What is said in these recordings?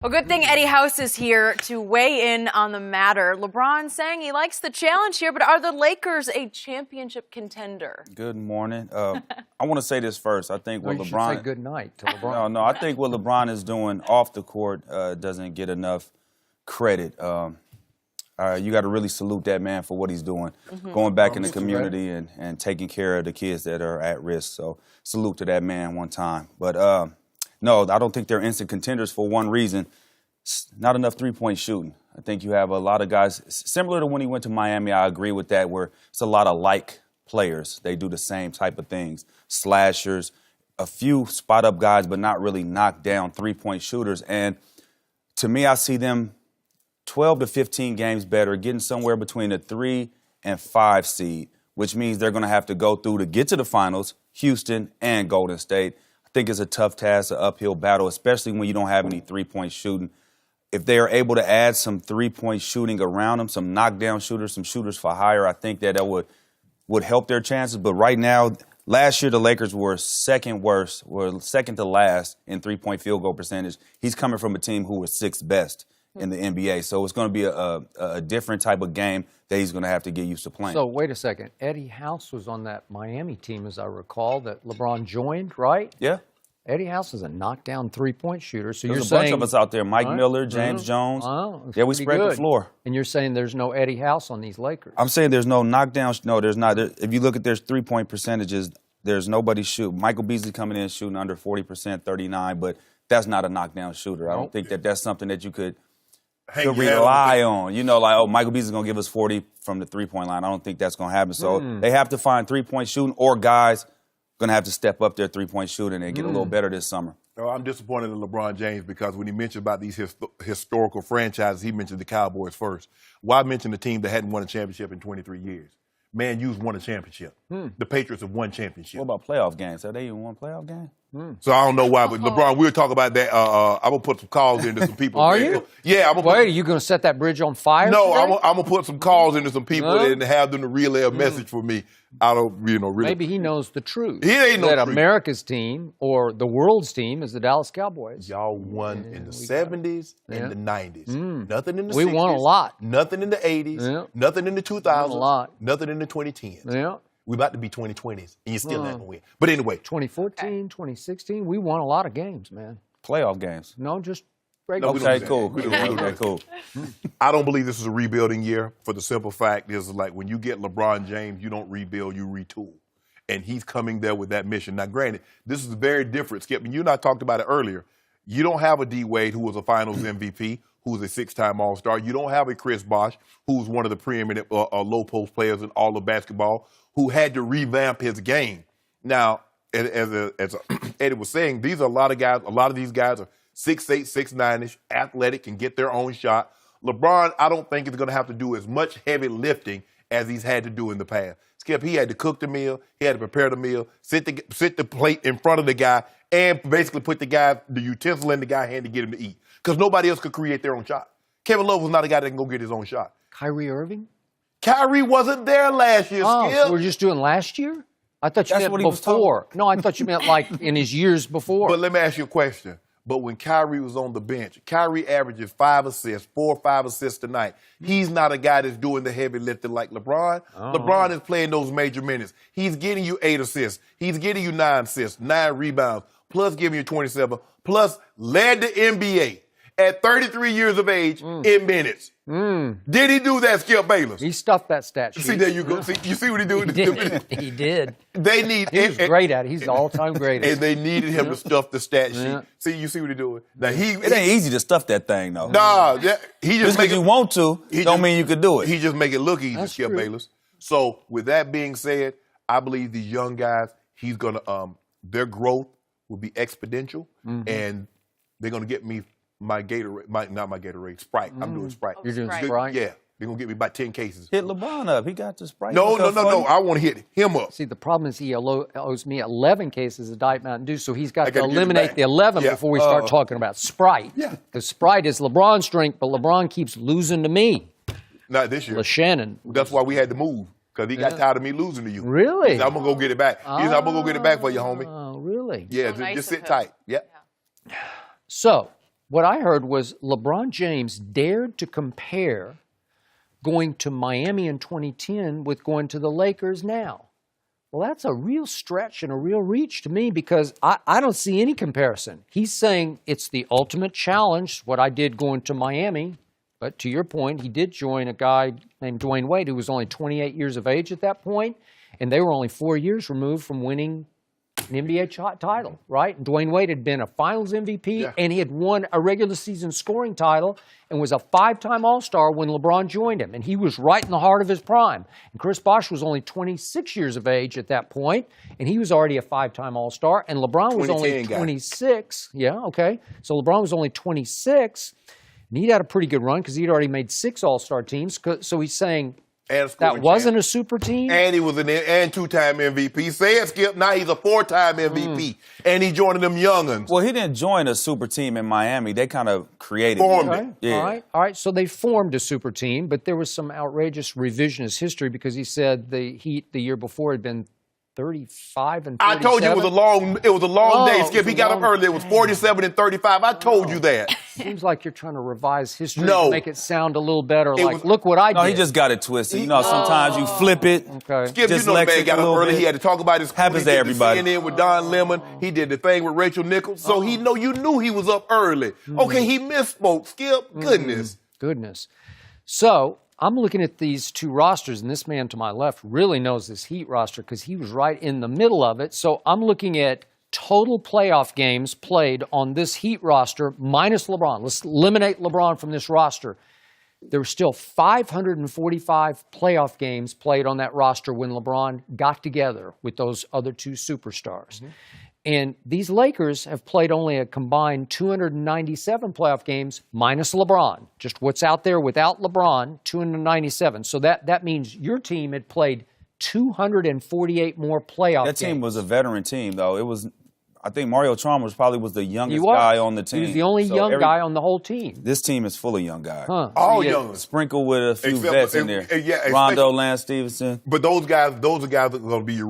Well, good thing Eddie House is here to weigh in on the matter. LeBron saying he likes the challenge here, but are the Lakers a championship contender? Good morning. I want to say this first. I think what you LeBron. should say good night to LeBron. No. I think what LeBron is doing off the court doesn't get enough credit. You got to really salute that man for what he's doing, going back in the community and taking care of the kids that are at risk. So salute to that man one time. But no, I don't think they're instant contenders for one reason. Not enough three-point shooting. I think you have a lot of guys, similar to when he went to Miami, I agree with that, where it's a lot of like players. They do the same type of things. Slashers, a few spot-up guys, but not really knock-down three-point shooters. And to me, I see them 12 to 15 games better, getting somewhere between a 3 and 5 seed, which means they're going to have to go through to get to the finals, Houston and Golden State. I think it's a tough task, an uphill battle, especially when you don't have any three-point shooting. If they are able to add some three-point shooting around them, some knockdown shooters, some shooters for hire, I think that would help their chances. But right now, last year the Lakers were second to last in three-point field goal percentage. He's coming from a team who was sixth best in the NBA. So it's going to be a different type of game that he's going to have to get used to playing. So wait a second. Eddie House was on that Miami team, as I recall, that LeBron joined, right? Yeah. Eddie House is a knockdown three-point shooter. So There's you're a saying, bunch of us out there. Mike Miller, James Jones. Yeah, we spread the floor. And you're saying there's no Eddie House on these Lakers? I'm saying there's no knockdown. No, there's not. If you look at their three-point percentages, there's nobody shooting. Michael Beasley coming in shooting under 40%, 39, but that's not a knockdown shooter. I don't think that's something that you could rely on. You know, like, oh, Michael Beasley's going to give us 40 from the three-point line. I don't think that's going to happen. So they have to find three-point shooting, or guys going to have to step up their three-point shooting and get a little better this summer. Oh, I'm disappointed in LeBron James because when he mentioned about these historical franchises, he mentioned the Cowboys first. Why mention the team that hadn't won a championship in 23 years? Man U's won a championship. The Patriots have won championship. What about playoff games? Have they even won playoff games? So I don't know why, but LeBron, we'll talk about that. I'm going to put some calls into some people. Are you? Yeah. Wait, are you going to set that bridge on fire? No, I'm going to put some calls into some people and have them to relay a message for me. I don't, really. Maybe he knows the truth. He ain't know that truth. America's team or the world's team is the Dallas Cowboys. Y'all won in the 70s and the 90s. Nothing in the 60s. We won a lot. Nothing in the 80s. Nothing in the 2000s. A lot. Nothing in the 2010s. Yeah. We're about to be 2020s, and you still not going to win. But anyway. 2014, 2016, we won a lot of games, man. Playoff games. No, just regular. No, okay, cool. Okay, cool. I don't believe this is a rebuilding year for the simple fact is like when you get LeBron James, you don't rebuild, you retool. And he's coming there with that mission. Now, granted, this is very different, Skip. And you and I talked about it earlier. You don't have a D. Wade, who was a Finals MVP, who's a six-time All-Star. You don't have a Chris Bosh, who's one of the preeminent low-post players in all of basketball, who had to revamp his game. Now, as Eddie was saying, these are a lot of guys. A lot of these guys are 6'8", 6'9"-ish, athletic, can get their own shot. LeBron, I don't think is going to have to do as much heavy lifting as he's had to do in the past. Skip, he had to cook the meal, he had to prepare the meal, sit the plate in front of the guy, and basically put the utensil in the guy's hand to get him to eat. Because nobody else could create their own shot. Kevin Love was not a guy that can go get his own shot. Kyrie Irving? Kyrie wasn't there last year, Skip. So we're just doing last year? I thought you meant before. No, I thought you meant like in his years before. But let me ask you a question. But when Kyrie was on the bench, Kyrie averages 5 assists, 4 or 5 assists tonight. He's not a guy that's doing the heavy lifting like LeBron. LeBron is playing those major minutes. He's getting you 8 assists. He's getting you 9 assists, 9 rebounds, plus giving you 27, plus led the NBA at 33 years of age in minutes. Did he do that, Skip Bayless? He stuffed that stat sheet. See, there you go. See, you see what he did? He did. He was great at it. He's the all-time greatest. And they needed him to stuff the stat sheet. See, you see what he's doing? Now it ain't easy to stuff that thing, though. Nah, he just because you want to, don't mean you could do it. He just make it look easy, Skip Bayless. So, with that being said, I believe these young guys, he's gonna their growth will be exponential, and they're gonna get me my Gatorade, not my Gatorade, Sprite. I'm doing Sprite. You're doing Sprite? Yeah. They're going to get me about 10 cases. Hit LeBron up. He got the Sprite. No. I want to hit him up. See, the problem is he owes me 11 cases of Diet Mountain Dew, so he's got to eliminate the 11 before we start talking about Sprite. Yeah. Because Sprite is LeBron's drink, but LeBron keeps losing to me. Not this year. LeShannon. That's why we had to move, because he got tired of me losing to you. Really? He said, I'm going to go get it back. He said, I'm going to go get it back for you, homie. Oh, really? Yeah, nice just sit tight. Yeah. So, What I heard was LeBron James dared to compare going to Miami in 2010 with going to the Lakers now. Well, that's a real stretch and a real reach to me because I don't see any comparison. He's saying it's the ultimate challenge, what I did going to Miami. But to your point, he did join a guy named Dwayne Wade who was only 28 years of age at that point, and they were only 4 years removed from winning an NBA title, right? And Dwayne Wade had been a Finals MVP, and he had won a regular season scoring title and was a 5-time All-Star when LeBron joined him. And he was right in the heart of his prime. And Chris Bosh was only 26 years of age at that point, and he was already a 5-time All-Star. And LeBron was only 26. Yeah, okay. So LeBron was only 26, and he'd had a pretty good run because he'd already made 6 All-Star teams. So he's saying, that wasn't a super team? And he was an and 2-time MVP. Say it, Skip. Now he's a 4-time MVP. And he joining them young'uns. Well, he didn't join a super team in Miami. They kind of created Formed it. it. Yeah. All right. So they formed a super team, but there was some outrageous revisionist history because he said the Heat the year before had been 35 and 37. I told you it was a long day, Skip. He got up early. It was 47 and 35. I told you that. Seems like you're trying to revise history to make it sound a little better. Look what I did. No, he just got it twisted. You know, sometimes you flip it. Okay. Skip, you know the man got up early. He had to talk about his school. Happens to everybody. He did the CNN with Don Lemon. He did the thing with Rachel Nichols. So you knew he was up early. Okay, he misspoke, Skip. Goodness. So I'm looking at these two rosters, and this man to my left really knows this Heat roster because he was right in the middle of it. So I'm looking at total playoff games played on this Heat roster minus LeBron. Let's eliminate LeBron from this roster. There were still 545 playoff games played on that roster when LeBron got together with those other two superstars. And these Lakers have played only a combined 297 playoff games minus LeBron. Just what's out there without LeBron, 297. So that means your team had played 248 more playoff games. That team was a veteran team, though. It was, I think Mario Chalmers probably was the youngest guy on the team. He was the only young guy on the whole team. This team is full of young guys. All young. Sprinkled with a few vets in there. Rondo, Lance Stevenson. But those are guys that are going to be your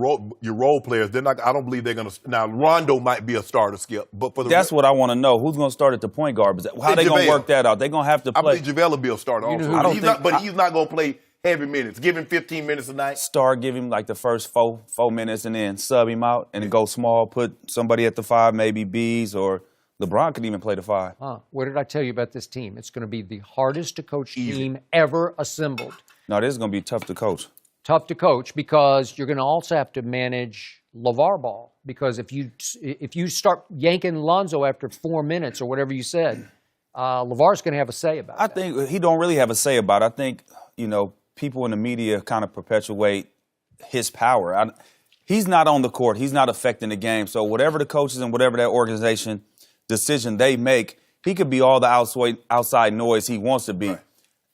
role players. They're not. I don't believe they're going to. Now Rondo might be a starter, Skip. But for that's what I want to know. Who's going to start at the point guard? How are they going to work that out? They're going to have to play. I believe JaVale will be a starter also. He's not going to play heavy minutes. Give him 15 minutes a night. Give him like the first four minutes and then sub him out and then go small, put somebody at the 5, maybe Bees or LeBron could even play the 5. What did I tell you about this team? It's going to be the hardest to coach team ever assembled. No, this is going to be tough to coach. Tough to coach because you're going to also have to manage LeVar Ball because if you start yanking Lonzo after 4 minutes or whatever you said, LeVar's going to have a say about it. I think he don't really have a say about it. I think, people in the media kind of perpetuate his power. He's not on the court. He's not affecting the game. So whatever the coaches and whatever that organization decision they make, he could be all the outside noise he wants to be. Right.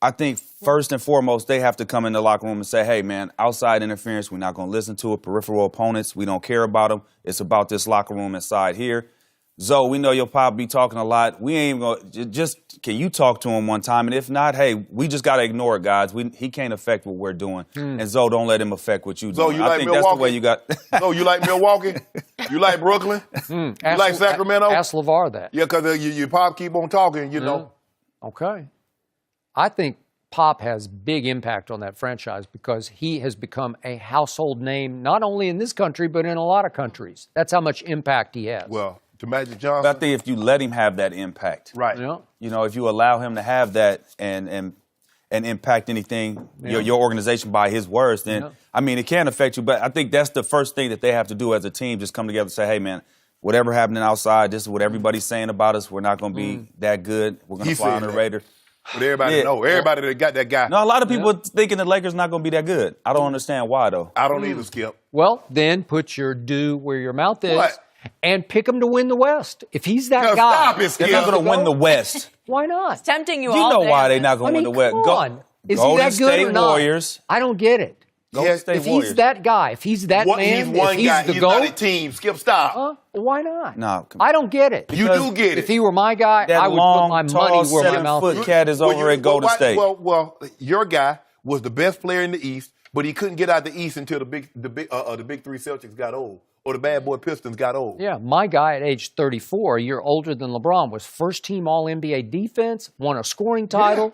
I think first and foremost, they have to come in the locker room and say, hey, man, outside interference, we're not going to listen to it. Peripheral opponents, we don't care about them. It's about this locker room inside here. Zoe, we know your pop be talking a lot. We ain't even going to just, can you talk to him one time? And if not, hey, we just got to ignore it, guys. He can't affect what we're doing. And Zoe, don't let him affect what you do. Zoe, you like Milwaukee? That's the way you got. Zoe, you like Milwaukee? You like Brooklyn? You like Sacramento? Ask LeVar that. Yeah, because your pop keep on talking, know. Okay. I think Pop has big impact on that franchise because he has become a household name, not only in this country, but in a lot of countries. That's how much impact he has. Well, to Magic Johnson. But I think if you let him have that impact, right? If you allow him to have that and impact anything, your organization by his words, then it can affect you. But I think that's the first thing that they have to do as a team: just come together and say, "Hey, man, whatever happening outside, this is what everybody's saying about us. We're not going to be that good. We're going to fly on the radar." But everybody know. Everybody that got that guy. No, a lot of people thinking the Lakers not going to be that good. I don't understand why though. I don't either, Skip. Well, then put your due where your mouth is. What? And pick him to win the West. If he's that guy, stop it, they're not going to win the West. Why not? It's tempting you You all know day. why they're not going to win the West. Come on. Is he Golden that good State or not? Warriors. I don't get it. Golden State If Warriors. he's that guy, if he's that man, he's one if he's guy. the He's GOAT, not a team. Skip, stop. why not? No, I don't get it. You do get it. If he were my guy, that I would long, put my tall, money where my mouth is. 7-foot cat is over at Golden State. Well, your guy was the best player in the East, but he couldn't get out the East until the big 3 Celtics got old. or the bad boy Pistons got old. Yeah, my guy at age 34, a year older than LeBron, was first-team All-NBA defense, won a scoring title,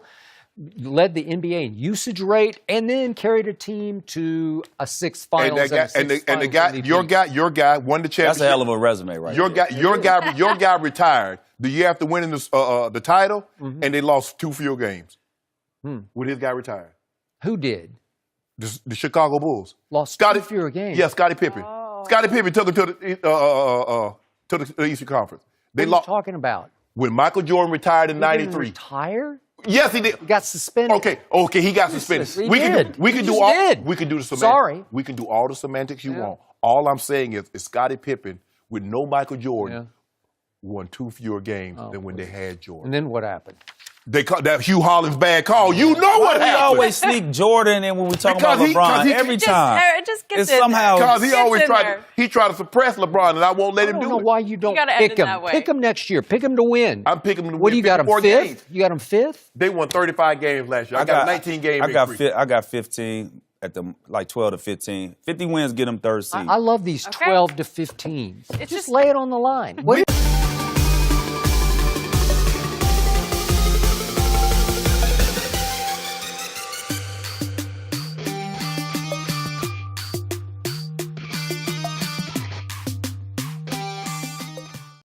led the NBA in usage rate, and then carried a team to a sixth finals. And the guy, your guy won the championship. That's a hell of a resume, right? Your guy retired the year after winning the title, and they lost 2 fewer games when his guy retired. Who did? The Chicago Bulls Lost 2 fewer games. Yeah, Scottie Pippen. Scottie Pippen took them to the Eastern Conference. What are you talking about? When Michael Jordan retired in He didn't '93. retire? Yes, he did. He got suspended. Okay, he got suspended. He We did. can do He all. did. We can do the semantics. Sorry. We can do all the semantics you want. All I'm saying is Scottie Pippen with no Michael Jordan won 2 fewer games than when they had Jordan. And then what happened? They call that Hugh Hollins bad call. You know what We happened. always sneak Jordan in when we talk about Because LeBron every time. It just gets It's in somehow there. Because he Gets always in tried there. to suppress LeBron, and I won't let I him don't do know it. why you don't gotta end pick it him. that way. Pick him next year. Pick him to win. I'm picking him to What win do you got him 54 fifth? games. You got him fifth? They won 35 games last year. I got a 19 game I got increase. I got 15 at the 12 to 15. 50 wins get them third seed. I love these 12 to 15. It's Just just- lay it on the line. What